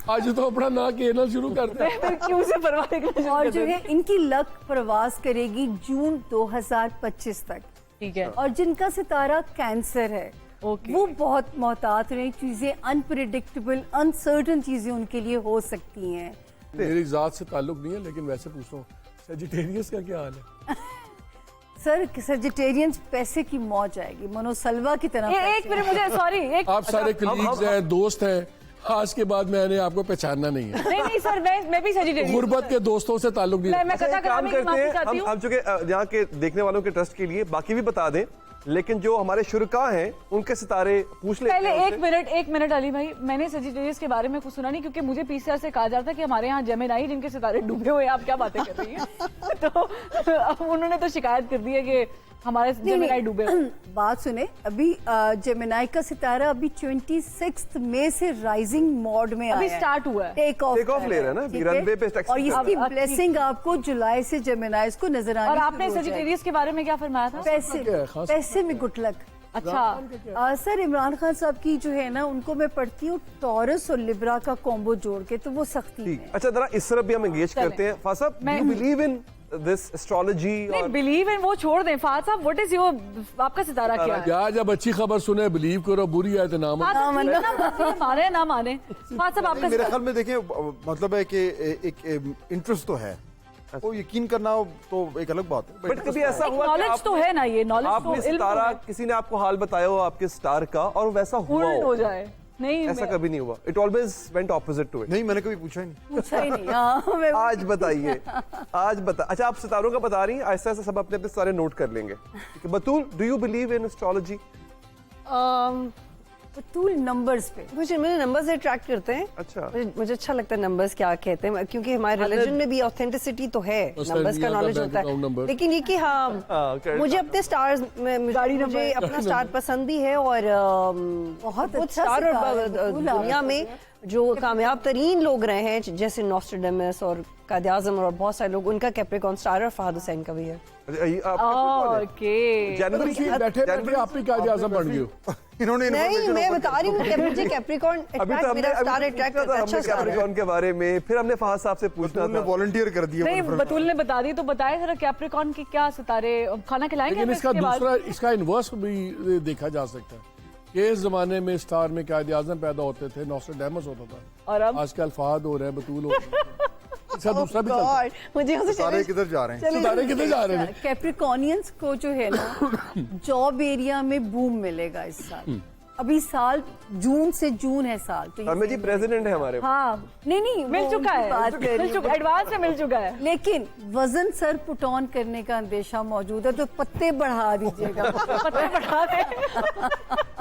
आज तो अपना ना कहना शुरू करते हैं। फिर क्यों से परवाह करना और शुरू जो कर है इनकी लक प्रवास करेगी जून 2025 तक। ठीक है। और जिनका सितारा कैंसर है, ओके। वो बहुत मोहतात रहे। चीजें अनप्रिडिक्टेबल, अनसर्टन चीजें उनके लिए हो सकती हैं। मेरी जात से ताल्लुक नहीं है, लेकिन वैसे पूछ रहा हूँ सेजिटेरियस का क्या हाल है? सर सजिटेरियंस पैसे की मौज आएगी, मनोसलवा की तरह। एक मिनट मुझे, सॉरी एक। आप सारे कलीग्स हैं, दोस्त हैं, आज के बाद मैंने आपको पहचानना नहीं है। नहीं सर, मैं भी सजिटेरियन। गुर्बत के दोस्तों से ताल्लुक नहीं है। मैं कथा एक काम कराने की करते माफी हैं चाहती हूँ। हम चूंकि यहाँ के देखने वालों के ट्रस्ट के लिए बाकी भी बता दें, लेकिन जो हमारे शुरका हैं उनके सितारे पूछ लेते पहले हैं एक मिनट अली भाई, मैंने सजिटेरियस के बारे में कुछ सुना नहीं, क्योंकि मुझे पीसीआर से कहा जा रहा था कि हमारे यहाँ जेमिनाई जिनके सितारे डूबे हुए हैं, आप क्या बातें कर रही हैं? तो उन्होंने तो शिकायत कर दी है कि हमारे जेमिनाई डूबे हुए। बात सुने, अभी जेमिनाई का सितारा अभी 26 मई से राइजिंग मोड में अभी आया है। स्टार्ट हुआ है। टेक ऑफ ले रहा है ना, ठीक है? रनवे पे टैक्सी और इसकी अब ब्लेसिंग आपको जुलाई से जेमिनाई को नजर आनी और आपने शुरू हो जाएगी। सजिटेरियस के बारे में क्या फरमाया था? क्या है खास? पैसे में गुड लक। अच्छा सर इमरान खान साहब की जो है ना, उनको मैं पढ़ती हूँ टॉरस और लिब्रा का कॉम्बो जोड़ के, तो वो सख्ती ठीक। है। अच्छा, जरा इस तरफ भी हम एंगेज करते हैं। फासा, मैं- you believe in this astrology? नहीं, बिलीव इन वो छोड़ दें। फाद साहब, व्हाट इज योर, आपका सितारा क्या है? या जब अच्छी खबर सुने बिलीव करो, बुरी आए तो ना मानो। फाद साहब, माने ना माने, फाद साहब आपका मेरे ख्याल में देखें, मतलब है कि एक इंटरेस्ट तो है, वो यकीन करना तो एक अलग बात है। बट कभी ऐसा हुआ कि नॉलेज तो है ना, ये नॉलेज तो आपने इल्म तो सितारा, है। किसी ने आपको हाल बताया हो आपके स्टार का और वैसा हुआ उल्ट हो हो? जाए? नहीं, ऐसा कभी नहीं हुआ। It always went opposite to it. नहीं, मैंने कभी पूछा ही नहीं। पूछा ही नहीं। हाँ, मैं आज बताइए, आज बता। अच्छा, आप सितारों का बता रही हैं, आहिस्ता आहिस्ता सब अपने अपने सारे नोट कर लेंगे। ठीक है, Batool, do you believe in astrology? Batool numbers पे मुझे नंबर्स अट्रैक्ट करते हैं। अच्छा। मुझे अच्छा लगता है नंबर्स क्या कहते हैं, क्योंकि हमारे रिलीजन में भी ऑथेंटिसिटी तो है, नंबर्स का नॉलेज होता है। लेकिन ये कि हाँ, मुझे अपने स्टार्स में मुझे अपना स्टार पसंद भी है, और बहुत कुछ अच्छा स्टार सितारा है, बतूल दुनिया आप में जो कामयाब तरीन लोग रहे हैं, जैसे नॉस्ट्रेडमस और कायद आज़म और बहुत सारे लोग, उनका कैप्रिकॉर्न स्टार और फहद हुसैन का भी है। ओके। जनवरी की बैठे बैठे आप ही क्या आजम बन गए हो। इन्होंने नहीं, मैं बता रही हूँ कि मुझे कैप्रिकॉर्न अभी तो मेरा स्टार अट्रैक्ट करता है, अच्छा स्टार है। कैप्रिकॉर्न के बारे में फिर हमने फहद साहब से पूछना ने था। वॉलंटियर कर दिया। नहीं, बतूल ने बता दी तो बताए जरा, कैप्रिकॉर्न के क्या सितारे, खाना खिलाएंगे लेकिन हमें इसका इसके बाद? दूसरा, इसका इन्वर्स भी देखा जा सकता है कि इस जमाने में स्टार में कायद आज़म पैदा होते थे, नॉस्ट्रेडमस होता था, और अब आजकल फहद हो रहे हैं, बतूल हो रहे हैं। इसका दूसरा भी चलता है। मुझे यहाँ से सारे किधर जा रहे हैं? सितारे किधर जा रहे हैं? कैप्रिकॉनियंस को जो है ना, जॉब एरिया में बूम मिलेगा इस साल। अभी साल जून से जून है साल, तो हमें जी प्रेसिडेंट है हमारे। हाँ नहीं मिल चुका है, एडवांस में मिल चुका है, लेकिन वजन सर पुट ऑन करने का अंदेशा मौजूद है, तो पत्ते बढ़ा दीजिएगा। पत्ते बढ़ा दे।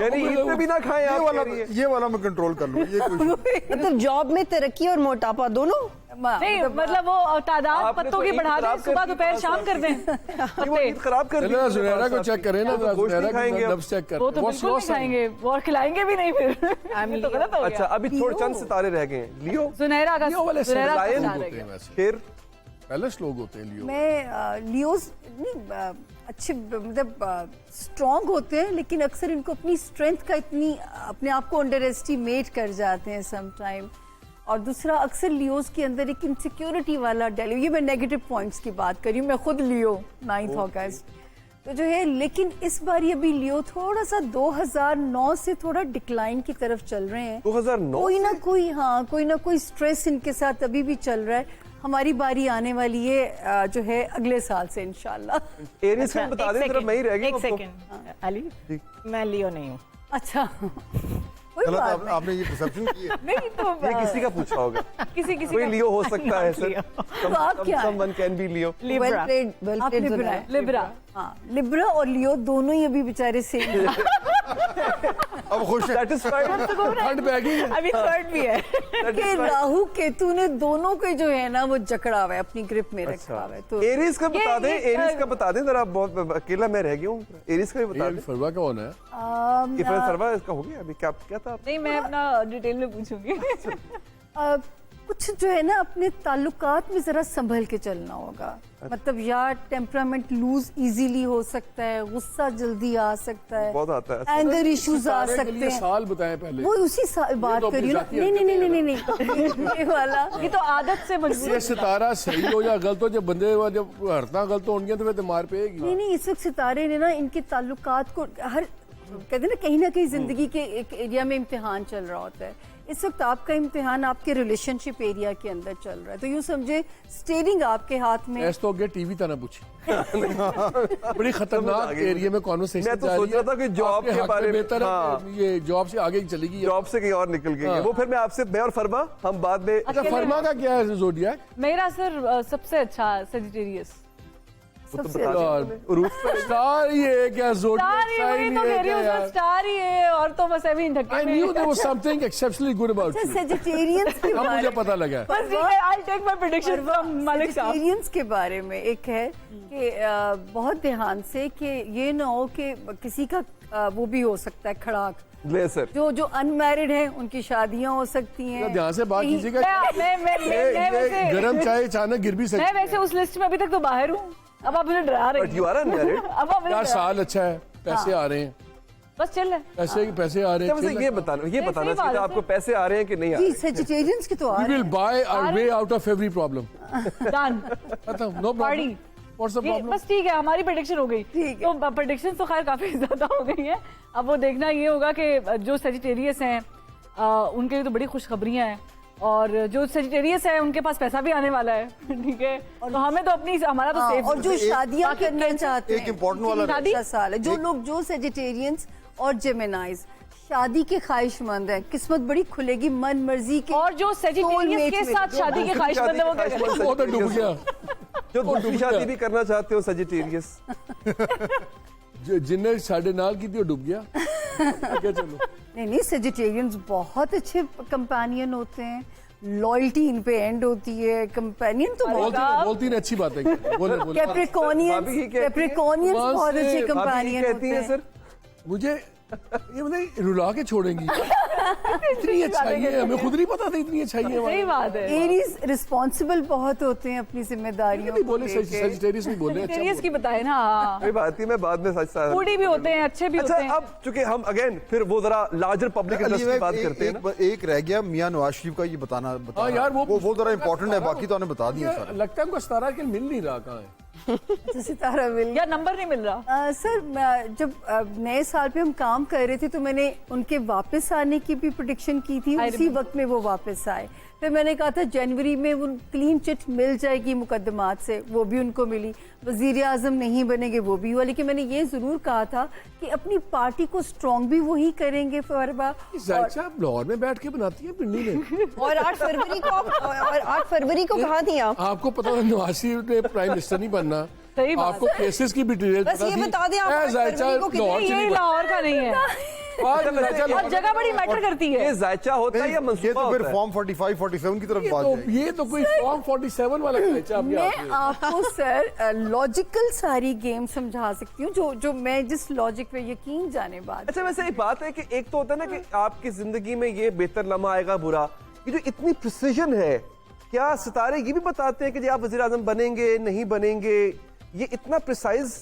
यानी ईद पे भी ना खाएं आप। ये वाला मैं कंट्रोल कर लूँ, ये कुछ मतलब जॉब में तरक्की और मोटापा दोनों नहीं, मतलब वो तादाद पत्तों की बढ़ा दें, सुबह दोपहर शाम कर दें पत्ते। खराब कर चलो जुनैरा को चेक करें ना, जुनैरा खाएंगे, को चेक कर। वो तो बिल्कुल नहीं खाएंगे और खिलाएंगे भी नहीं, फिर तो गलत हो अच्छा गया। अभी थोड़े चंद सितारे रह गए हैं। लियो जुनैरा का वाले जुनैरा का लायन सितारा होते है। हैं वैसे, फिर पैलेस लोग होते हैं लियो। मैं लियोज नहीं अच्छे मतलब स्ट्रॉन्ग होते हैं, लेकिन अक्सर इनको अपनी स्ट्रेंथ का इतनी अपने आप को अंडर एस्टिमेट कर जाते हैं सम टाइम। और दूसरा अक्सर लियोज के अंदर एक इनसिक्योरिटी वाला डेली, ये मैं नेगेटिव पॉइंट्स की बात कर रही हूँ, मैं खुद लियो 9 अगस्त तो जो है, लेकिन इस बार ये भी लियो थोड़ा सा 2009 से थोड़ा डिक्लाइन की तरफ चल रहे हैं। 2009 कोई ना कोई स्ट्रेस इनके साथ अभी भी चल रहा है। हमारी बारी आने वाली है जो है अगले साल से इंशाल्लाह। एरीज का बता दें, सिर्फ मैं ही रह गई एक सेकंड अली, मैं लियो नहीं हूँ। अच्छा कोई गलत बात नहीं। आपने ये परसेप्शन की है। नहीं तो ये किसी का पूछा होगा, किसी कोई लियो हो सकता है सर। तो आप क्या हैं? Someone can be Leo. Libra. आप लिब्रा है। लिब्रा। हाँ, लिब्रा और लियो दोनों ही अभी बेचारे सेम अब खुश है। सैटिस्फाइड फंड बैगिंग है। अभी थर्ड भी है। कि राहु केतु ने दोनों के जो है ना वो जकड़ा हुआ है, अपनी ग्रिप में रखा हुआ है। तो एरीज का बता दें, ये, एरीज का बता दें जरा, बहुत अकेला मैं रह गया हूँ। एरीज का भी बता ये दें। फरवा कौन है? ये फिर सरवा इसका हो गया अभी, क्या था? नहीं, मैं अपना डिटेल में पूछूंगी। कुछ जो है ना अपने ताल्लुकात में जरा संभल के चलना होगा। मतलब यार टेम्परामेंट लूज इजीली हो सकता है, गुस्सा जल्दी आ सकता है, बहुत आता है। एंगर इश्यूज आ सारे के सकते लिए हैं। साल बताएं पहले। वो उसी बात तो कर रही हूँ ना। अपनी नहीं ये वाला ये तो आदत से मजबूर ये सितारा सही हो या गलत हो, जब बंदे जब हरता गलत होंगे तो फिर तो मार पेगी। नहीं इस वक्त सितारे ने ना इनके ताल्लुकात को हर कहते हैं ना कहीं जिंदगी के एक एरिया में इम्तिहान चल रहा होता है। इस वक्त आपका इम्तिहान आपके रिलेशनशिप एरिया के अंदर चल रहा है, तो यूं समझे स्टीयरिंग आपके हाथ में। ऐसा तो टीवी तना पूछी बड़ी खतरनाक एरिया में कॉन्वर्सेशन मैं तो सोच रहा था कि जॉब के बारे में बेहतर है, ये जॉब से आगे चली गई। जॉब से कहीं और निकल गई है वो। फिर मैं आपसे, मैं और फरमा हम बाद में। अच्छा फरमा का क्या है ज़ोडिएक? मेरा सर सबसे अच्छा सेजिटेरियस। स्टार ये क्या स्टार ही, वही तो कह रही हूँ सर, स्टार ही है। और तो बस अभी धक्के I knew there was something exceptionally good about you. Sagittarians के अब मुझे पता लगा। बस ठीक है, I'll take my prediction from मालिक साहब। सेजिटेरियंस के बारे में एक है कि बहुत ध्यान से कि ये ना हो कि किसी का वो भी हो सकता है खड़ाक। ग्लेसर जो अनमैरिड हैं उनकी शादियां हो सकती हैं। ध्यान से बात कीजिएगा। मैं वैसे गरम चाय अचानक गिर भी सकती मैं वैसे उस लिस्ट में अभी तक तो बाहर हूँ। अब आप मुझे डरा रहे बट यू आर अनमैरिड। अब आप मुझे है। डरा- साल अच्छा है, पैसे आ रहे हैं, बस चल रहा है। पैसे आ रहे अच्छा, मुझे हैं। ये बताना सही बात चाहिए है। आपको पैसे आ रहे हैं कि नहीं आ जी रहे? सेजिटेरियंस की तो आ We रही will buy our way out of every problem. Done No party. problem. What's the ये problem? बस ठीक है, हमारी प्रेडिक्शन हो गई। ठीक है। तो प्रेडिक्शन तो खैर काफी ज्यादा हो गई है। अब वो देखना ये होगा कि जो सेजिटेरियस हैं उनके लिए तो बड़ी खुशखबरियां हैं, और जो सेजिटेरियस है उनके पास पैसा भी आने वाला है। ठीक है, तो हमें तो अपनी हमारा तो सेफ। और जो शादियां करना चाहते हैं, एक इम्पोर्टेंट वाला शादी- अच्छा साल है, जो सेजिटेरियंस और जेमिनाइज शादी के ख्वाहिशमंद है, किस्मत बड़ी खुलेगी मन मर्जी के। और जो सेजिटेरियस के soulmate साथ में- शादी के ख्वाहिशमंद है वो क्या करें? वो तो डूब गया। जो दूसरी शादी भी करना चाहते हो सजिटेरियस। जिन्हें साढ़े नाल की थी वो डूब गया। क्या चलो नहीं सेजिटेरियंस बहुत अच्छे कंपेनियन होते हैं, लॉयल्टी इन पे एंड होती है। कंपेनियन तो बोलती नहीं, अच्छी बात है। बोले बोले कैप्रिकॉनियंस भाभी ये कहती है- कैप्रिकॉनियंस बहुत अच्छे भाभी कंपेनियन कहती होते है हैं। सर मुझे ये मतलब रुला के छोड़ेंगी। इतनी अच्छाई है, हमें खुद नहीं पता था इतनी अच्छाई है। सही बात है। एरीज रिस्पॉन्सिबल बहुत होते हैं अपनी जिम्मेदारियों नहीं बोले को लेके। सजिटेरियस नहीं बोले। अच्छा सेजिटेरियस की बताए ना। हाँ, कोई बात नहीं, मैं बाद में सच सा। फूडी भी होते हैं, अच्छे भी अच्छा होते हैं। अब चूंकि हम अगेन फिर वो जरा लार्जर पब्लिक इंटरेस्ट की बात करते हैं ना। एक रह गया मियां नवाज शरीफ का, ये बताना यार, वो जरा इंपॉर्टेंट है, बाकी तो आपने बता दिया सारा। लगता है उनको सितारा के मिल नहीं रहा कहाँ है। सितारा मिल या नंबर नहीं मिल रहा। सर जब नए साल पे हम काम कर रहे थे तो मैंने उनके वापस आने की भी प्रेडिक्शन की थी, उसी वक्त में वो वापस आए। फिर मैंने कहा था जनवरी में वो क्लीन चिट मिल जाएगी मुकदमात से, वो भी उनको मिली। वजीर आजम नहीं बनेंगे, वो भी हुआ। लेकिन मैंने ये जरूर कहा था कि अपनी पार्टी को स्ट्रॉन्ग भी वही करेंगे फरबा। जायचा आप लाहौर में बैठ के बनाती है पिंडी में। और 8 फरवरी को कहा थी आपको पता था नवाज शरीफ ने प्राइम मिनिस्टर नहीं बनना, सही बात आपको केसेस की भी डिटेल बस ये बता दें आप 8 फरवरी को कितने ये लाहौर का नहीं है, अब जगह बड़ी मैटर करती है। ये जायचा होता है या ये मंसूबा तो फिर होता है? फॉर्म 45 47 की तरफ बात जाएगी। ये तो कोई फॉर्म 47 वाला जायचा आप मैं आपको सर लॉजिकल सारी गेम समझा सकती हूँ, जो मैं जिस लॉजिक पे यकीन जाने बाद। अच्छा वैसे एक बात है कि एक तो होता है ना कि आपकी जिंदगी में ये बेहतर लम्हा आएगा बुरा, ये जो इतनी प्रिसीजन है, क्या सितारे ये भी बताते हैं कि जी आप वजीर आजम बनेंगे नहीं बनेंगे, ये इतना प्रिसाइज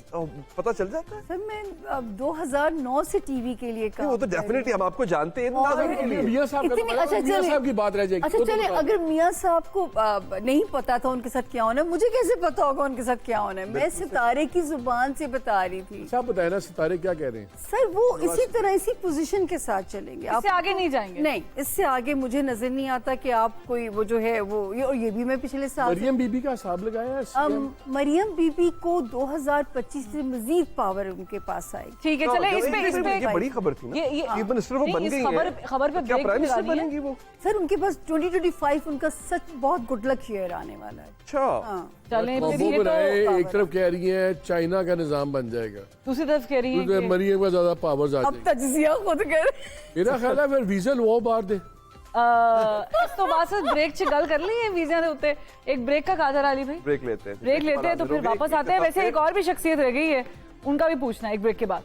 पता चल जाता है? सर मैं 2009 से टीवी के लिए काम वो तो डेफिनेटली हम आपको जानते हैं अंदाज़ा के लिए। मियां साहब मियां साहब की बात रह जाएगी। अच्छा चले, अगर मियां साहब को नहीं पता था उनके साथ क्या होना है, मुझे कैसे पता होगा उनके साथ क्या होना है? मैं सितारे की जुबान से बता रही थी। साहब बताए ना सितारे क्या कह रहे हैं? सर वो इसी तरह इसी पोजीशन के साथ चलेंगे, इससे आगे नहीं जाएंगे। नहीं, इससे आगे मुझे नजर नहीं आता कि आप कोई वो जो है वो और ये भी मैं पिछले साल मरियम बीबी का हिसाब लगाया है। मरियम बीबी को 2025 से मजीद पावर उनके पास आई। ठीक है, चले इस पे ये बड़ी खबर थी ना, ये चीफ मिनिस्टर वो बन गई है, खबर पे क्या ब्रेक प्राइम मिनिस्टर लगानी है। बनेंगी वो? सर उनके पास 2025 उनका सच बहुत गुड लक ईयर आने वाला है। अच्छा हाँ। चले वो फिर ये बनाए, तो एक तरफ कह रही है चाइना का निजाम बन जाएगा, दूसरी तरफ कह रही है दूसरी तरफ मरियम का ज्यादा पावर्स आ अब जाएगी। तजिया खुद कर। मेरा ख्याल है फिर वीजल वो बाहर दे। इस तो बात से ब्रेक च गल कर ली है वीजा दे उत्ते। एक ब्रेक का काजर अली भाई, ब्रेक लेते हैं, ब्रेक लेते हैं तो फिर वापस आते हैं। वैसे एक और भी शख्सियत रह गई है, उनका भी पूछना है एक ब्रेक के बाद।